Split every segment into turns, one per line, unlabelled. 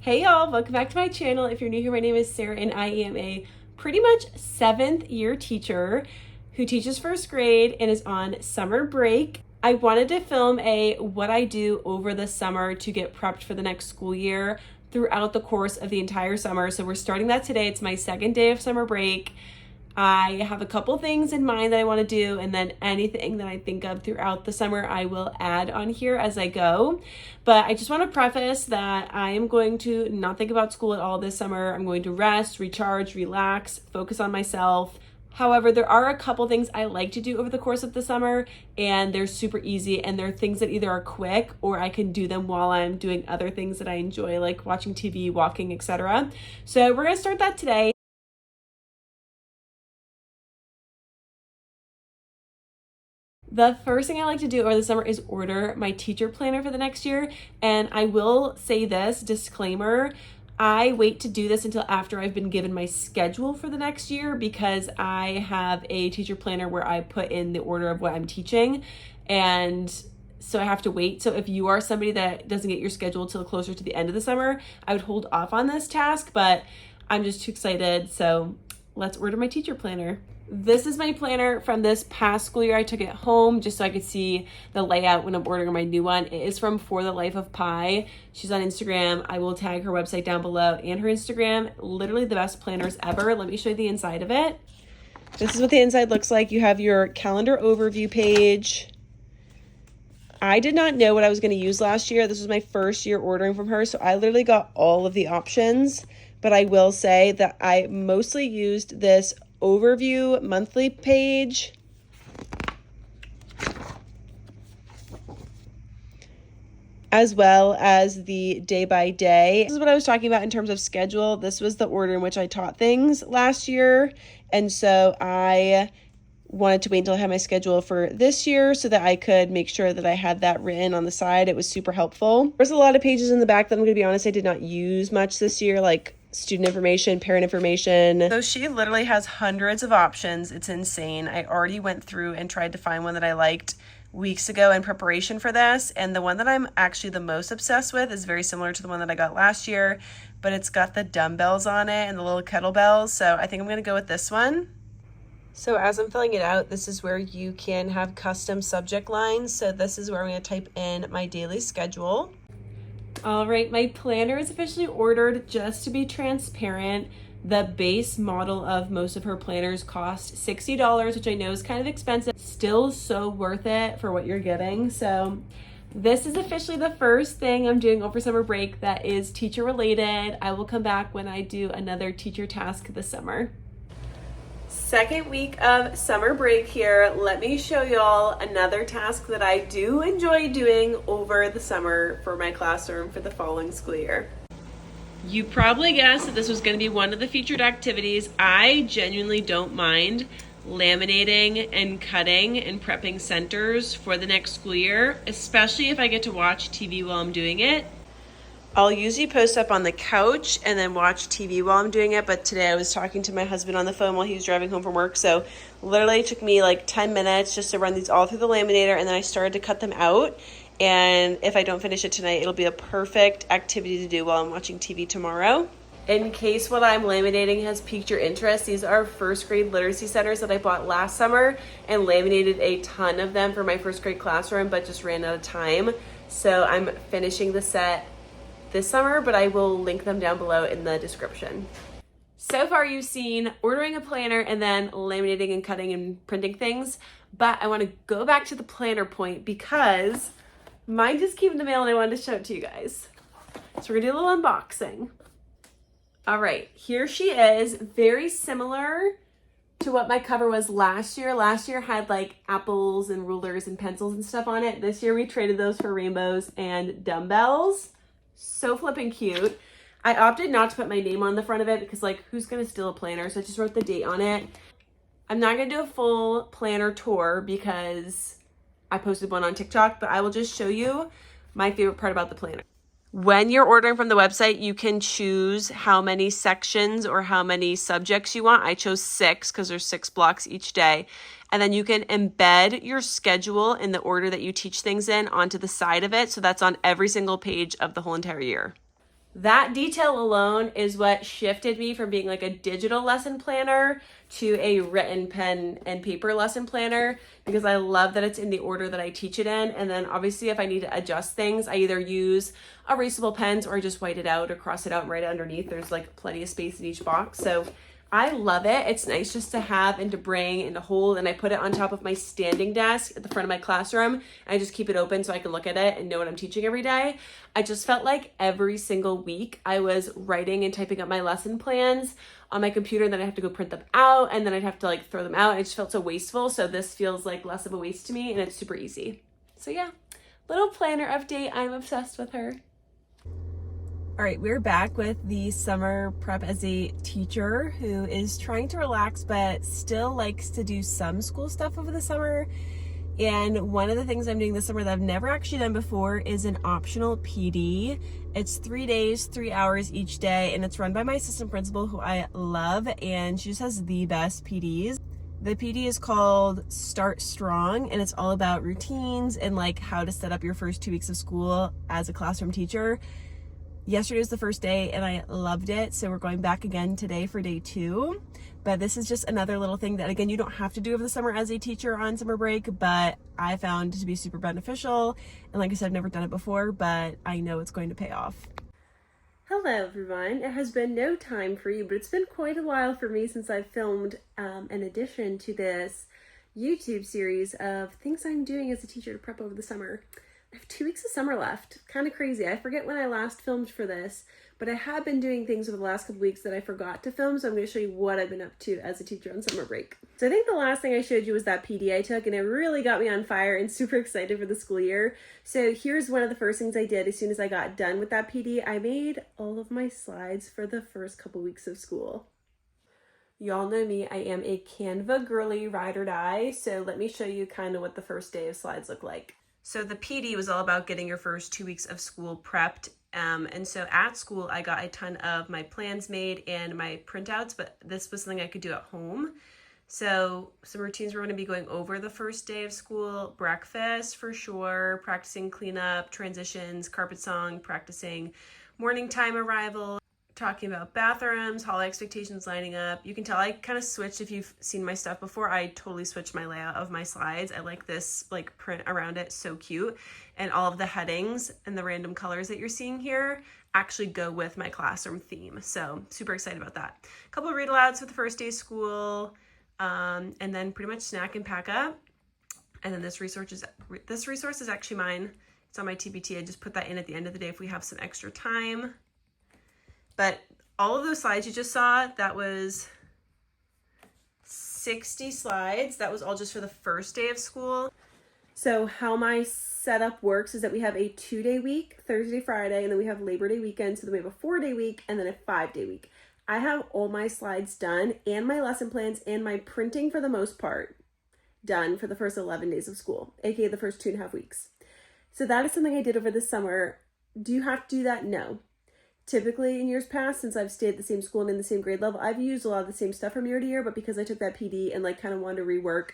Hey y'all, welcome back to my channel. If you're new here, my name is Sarah and I am a pretty much 7th year teacher who teaches 1st grade and is on summer break. I wanted to film a what I do over the summer to get prepped for the next school year throughout the course of the entire summer. So we're starting that today. It's my 2nd day of summer break. I have a couple things in mind that I want to do, and then anything that I think of throughout the summer I will add on here as I go. But I just want to preface that I am going to not think about school at all this summer. I'm going to rest, recharge, relax, focus on myself. However, there are a couple things I like to do over the course of the summer, and they're super easy, and they're things that either are quick or I can do them while I'm doing other things that I enjoy, like watching TV, walking, etc. So we're going to start that today. The first thing I like to do over the summer is order my teacher planner for the next year. And I will say this, disclaimer, I wait to do this until after I've been given my schedule for the next year because I have a teacher planner where I put in the order of what I'm teaching. And so I have to wait. So if you are somebody that doesn't get your schedule till closer to the end of the summer, I would hold off on this task, but I'm just too excited. So let's order my teacher planner. This is my planner from this past school year. I took it home just so I could see the layout when I'm ordering my new one. It is from For the Life of Pi. She's on Instagram. I will tag her website down below and her Instagram. Literally the best planners ever. Let me show you the inside of it. This is what the inside looks like. You have your calendar overview page. I did not know what I was going to use last year. This was my first year ordering from her, so I literally got all of the options. But I will say that I mostly used this overview monthly page, as well as the day by day. This is what I was talking about in terms of schedule. This was the order in which I taught things last year. And so I wanted to wait until I had my schedule for this year so that I could make sure that I had that written on the side. It was super helpful. There's a lot of pages in the back that I'm going to be honest, I did not use much this year, like student information, parent information. So she literally has hundreds of options. It's insane. I already went through and tried to find one that I liked weeks ago in preparation for this. And the one that I'm actually the most obsessed with is very similar to the one that I got last year, but it's got the dumbbells on it and the little kettlebells. So I think I'm going to go with this one. So as I'm filling it out, this is where you can have custom subject lines. So this is where I'm going to type in my daily schedule. All right, my planner is officially ordered. Just to be transparent, the base model of most of her planners cost $60, which I know is kind of expensive. Still so worth it for what you're getting. So this is officially the first thing I'm doing over summer break that is teacher related. I will come back when I do another teacher task this summer. 2nd week of summer break here. Let me show y'all another task that I do enjoy doing over the summer for my classroom for the following school year. You probably guessed that this was going to be one of the featured activities. I genuinely don't mind laminating and cutting and prepping centers for the next school year, especially if I get to watch TV while I'm doing it. I'll usually post up on the couch and then watch TV while I'm doing it, but today I was talking to my husband on the phone while he was driving home from work, so literally it took me like 10 minutes just to run these all through the laminator, and then I started to cut them out, and if I don't finish it tonight, it'll be a perfect activity to do while I'm watching TV tomorrow. In case what I'm laminating has piqued your interest, these are 1st grade literacy centers that I bought last summer and laminated a ton of them for my 1st grade classroom, but just ran out of time, so I'm finishing the set this summer, but I will link them down below in the description. So far you've seen ordering a planner and then laminating and cutting and printing things, but I want to go back to the planner point because mine just came in the mail and I wanted to show it to you guys. So we're gonna do a little unboxing. All right, here she is, very similar to what my cover was last year. Last year had like apples and rulers and pencils and stuff on it. This year we traded those for rainbows and dumbbells. So flipping cute. I opted not to put my name on the front of it because like who's gonna steal a planner? So I just wrote the date on it. I'm not gonna do a full planner tour because I posted one on TikTok, but I will just show you my favorite part about the planner. When you're ordering from the website, you can choose how many sections or how many subjects you want. I chose 6 because there's 6 blocks each day. And then you can embed your schedule in the order that you teach things in onto the side of it. So that's on every single page of the whole entire year. That detail alone is what shifted me from being like a digital lesson planner to a written pen and paper lesson planner, because I love that it's in the order that I teach it in. And then obviously if I need to adjust things, I either use erasable pens or I just white it out or cross it out and write it underneath. There's like plenty of space in each box. So I love it. It's nice just to have and to bring and to hold, and I put it on top of my standing desk at the front of my classroom, and I just keep it open so I can look at it and know what I'm teaching every day. I just felt like every single week I was writing and typing up my lesson plans on my computer, and then I have to go print them out, and then I'd have to like throw them out, and it just felt so wasteful. So this feels like less of a waste to me, and it's super easy. So yeah, little planner update. I'm obsessed with her. All right, we're back with the summer prep as a teacher who is trying to relax but still likes to do some school stuff over the summer. And one of the things I'm doing this summer that I've never actually done before is an optional PD. It's 3 days, 3 hours each day, and it's run by my assistant principal who I love, and she just has the best PDs. The PD is called Start Strong, and it's all about routines and like how to set up your first 2 weeks of school as a classroom teacher. Yesterday was the first day and I loved it, so we're going back again today for day 2. But this is just another little thing that, again, you don't have to do over the summer as a teacher on summer break, but I found to be super beneficial. And like I said, I've never done it before, but I know it's going to pay off. Hello everyone. It has been no time for you, but it's been quite a while for me since I've filmed an addition to this YouTube series of things I'm doing as a teacher to prep over the summer. I have 2 weeks of summer left. Kind of crazy. I forget when I last filmed for this, but I have been doing things over the last couple weeks that I forgot to film, so I'm going to show you what I've been up to as a teacher on summer break. So I think the last thing I showed you was that PD I took, and it really got me on fire and super excited for the school year. So here's one of the first things I did as soon as I got done with that PD. I made all of my slides for the first couple weeks of school. Y'all know me, I am a Canva girly, ride or die, so let me show you kind of what the first day of slides look like. So the PD was all about getting your first 2 weeks of school prepped. And so at school, I got a ton of my plans made and my printouts, but this was something I could do at home. So some routines we're going to be going over the first day of school: breakfast for sure, practicing cleanup, transitions, carpet song, practicing morning time arrival, talking about bathrooms, hall expectations lining up. You can tell I kind of switched. If you've seen my stuff before, I totally switched my layout of my slides. I like this like print around it, so cute. And all of the headings and the random colors that you're seeing here actually go with my classroom theme. So super excited about that. A couple of read alouds for the first day of school, and then pretty much snack and pack up. And then this resource is actually mine. It's on my TBT. I just put that in at the end of the day if we have some extra time. But all of those slides you just saw, that was 60 slides. That was all just for the first day of school. So how my setup works is that we have a 2-day week, Thursday, Friday, and then we have Labor Day weekend. So then we have a 4-day week and then a 5-day week. I have all my slides done and my lesson plans and my printing for the most part done for the first 11 days of school, aka the first 2.5 weeks. So that is something I did over the summer. Do you have to do that? No. Typically in years past, since I've stayed at the same school and in the same grade level, I've used a lot of the same stuff from year to year, but because I took that PD and like kind of wanted to rework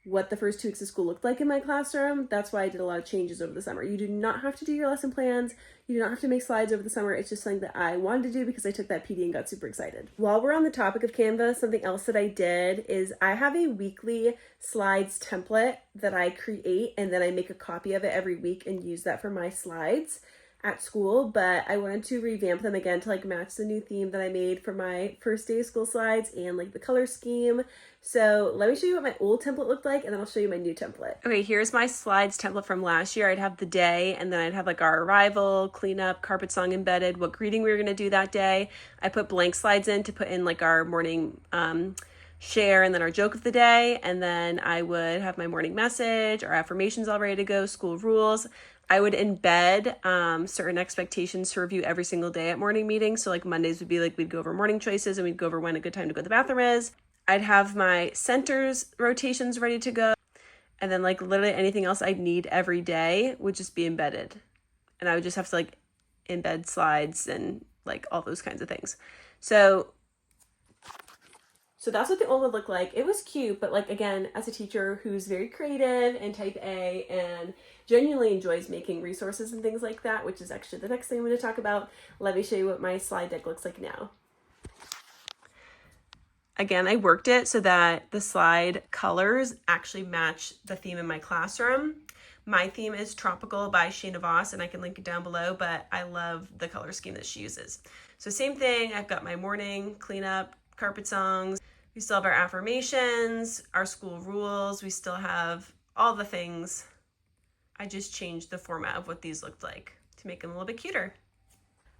what the first 2 weeks of school looked like in my classroom, that's why I did a lot of changes over the summer. You do not have to do your lesson plans. You do not have to make slides over the summer. It's just something that I wanted to do because I took that PD and got super excited. While we're on the topic of Canva, something else that I did is I have a weekly slides template that I create, and then I make a copy of it every week and use that for my slides at school, but I wanted to revamp them again to like match the new theme that I made for my first day of school slides and like the color scheme. So let me show you what my old template looked like, and then I'll show you my new template. Okay, here's my slides template from last year. I'd have the day, and then I'd have like our arrival, cleanup, carpet song embedded, what greeting we were gonna do that day. I put blank slides in to put in like our morning share and then our joke of the day, and then I would have my morning message, our affirmations all ready to go, school rules. I would embed certain expectations to review every single day at morning meetings. So like Mondays would be like we'd go over morning choices and we'd go over when a good time to go to the bathroom is. I'd have my centers rotations ready to go. And then like literally anything else I'd need every day would just be embedded. And I would just have to like embed slides and like all those kinds of things. So So that's what the old would look like. It was cute, but like, again, as a teacher who's very creative and type A and genuinely enjoys making resources and things like that, which is actually the next thing I'm going to talk about, let me show you what my slide deck looks like now. Again, I worked it so that the slide colors actually match the theme in my classroom. My theme is Tropical by Shana Voss, and I can link it down below, but I love the color scheme that she uses. So same thing, I've got my morning cleanup, carpet songs. We still have our affirmations, our school rules. We still have all the things. I just changed the format of what these looked like to make them a little bit cuter.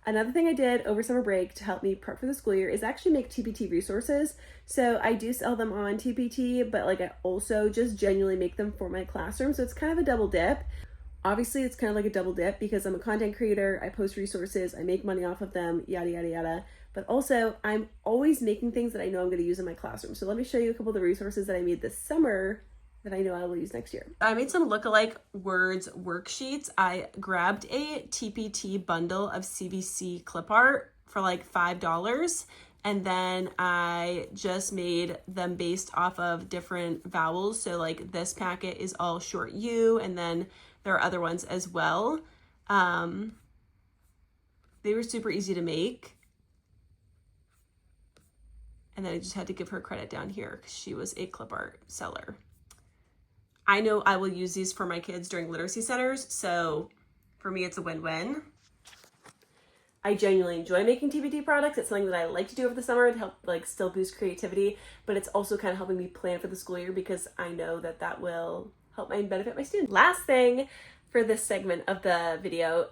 Another thing I did over summer break to help me prep for the school year is actually make TPT resources. So I do sell them on TPT, but like I also just genuinely make them for my classroom. So it's kind of a double dip. Obviously, it's kind of like a double dip because I'm a content creator, I post resources, I make money off of them, yada, yada, yada. But also, I'm always making things that I know I'm going to use in my classroom. So let me show you a couple of the resources that I made this summer that I know I will use next year. I made some lookalike words worksheets. I grabbed a TPT bundle of CVC clip art for like $5. And then I just made them based off of different vowels. So like this packet is all short U, and then there are other ones as well. They were super easy to make. And then I just had to give her credit down here because she was a clip art seller. I know I will use these for my kids during literacy centers, so for me, it's a win-win. I genuinely enjoy making TPT products. It's something that I like to do over the summer to help like still boost creativity, but it's also kind of helping me plan for the school year because I know that that will help and benefit my students. Last thing for this segment of the video,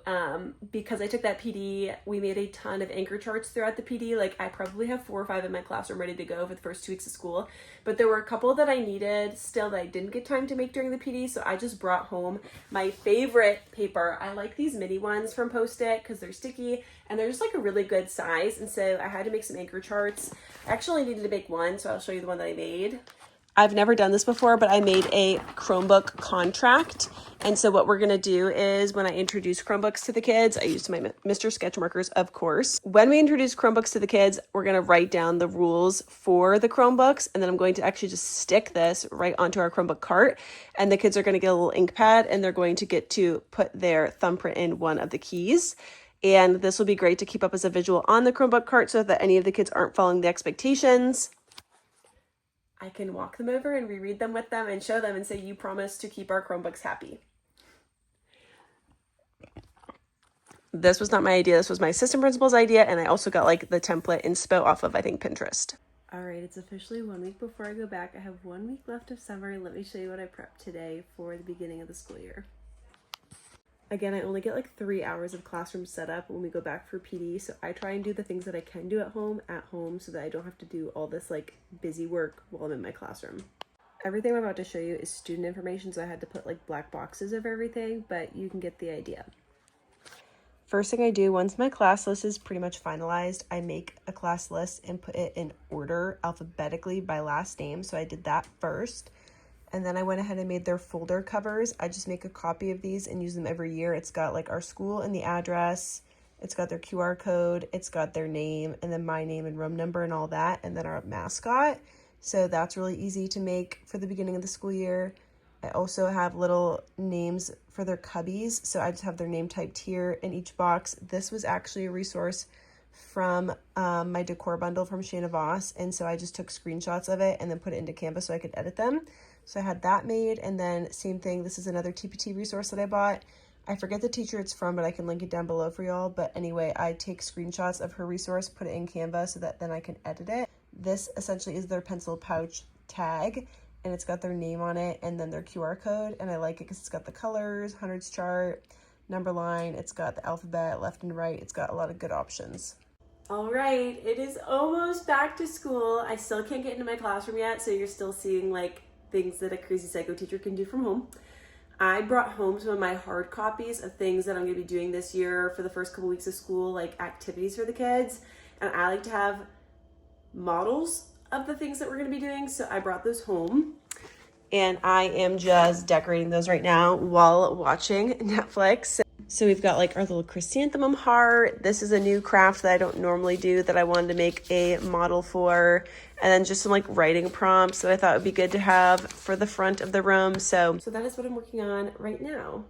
because I took that PD, we made a ton of anchor charts throughout the PD. Like I probably have 4 or 5 in my classroom ready to go for the first 2 weeks of school, but there were a couple that I needed still that I didn't get time to make during the PD. So I just brought home my favorite paper. I like these mini ones from Post-it because they're sticky and they're just like a really good size. And so I had to make some anchor charts. I actually needed to make one, so I'll show you the one that I made. I've never done this before, but I made a Chromebook contract. And so what we're going to do is when I introduce Chromebooks to the kids, I used my Mr. Sketch markers, of course. When we introduce Chromebooks to the kids, we're going to write down the rules for the Chromebooks. And then I'm going to actually just stick this right onto our Chromebook cart. And the kids are going to get a little ink pad and they're going to get to put their thumbprint in one of the keys. And this will be great to keep up as a visual on the Chromebook cart so that any of the kids aren't following the expectations. I can walk them over and reread them with them and show them and say, you promised to keep our Chromebooks happy. This was not my idea. This was my assistant principal's idea. And I also got like the template inspo off of, I think, Pinterest. All right, it's officially 1 week before I go back. I have 1 week left of summer. Let me show you what I prepped today for the beginning of the school year. Again, I only get like 3 hours of classroom setup when we go back for PD. So I try and do the things that I can do at home so that I don't have to do all this like busy work while I'm in my classroom. Everything I'm about to show you is student information. So I had to put like black boxes over everything, but you can get the idea. First thing I do once my class list is pretty much finalized, I make a class list and put it in order alphabetically by last name. So I did that first. And then I went ahead and made their folder covers. I just make a copy of these and use them every year. It's got like our school and the address. It's got their QR code. It's got their name and then my name and room number and all that. And then our mascot. So that's really easy to make for the beginning of the school year. I also have little names for their cubbies. So I just have their name typed here in each box. This was actually a resource from my decor bundle from Shana Voss. And so I just took screenshots of it and then put it into Canva so I could edit them. So I had that made, and then same thing, this is another TPT resource that I bought. I forget the teacher it's from, but I can link it down below for y'all. But anyway, I take screenshots of her resource, put it in Canva so that then I can edit it. This essentially is their pencil pouch tag, and it's got their name on it and then their QR code. And I like it because it's got the colors, hundreds chart, number line, it's got the alphabet left and right. It's got a lot of good options. All right, it is almost back to school. I still can't get into my classroom yet, so you're still seeing like things that a crazy psycho teacher can do from home. I brought home some of my hard copies of things that I'm going to be doing this year for the first couple weeks of school, like activities for the kids. And I like to have models of the things that we're going to be doing. So I brought those home and I am just decorating those right now while watching Netflix. So we've got like our little chrysanthemum heart. This is a new craft that I don't normally do that I wanted to make a model for. And then just some like writing prompts that I thought would be good to have for the front of the room. So that is what I'm working on right now.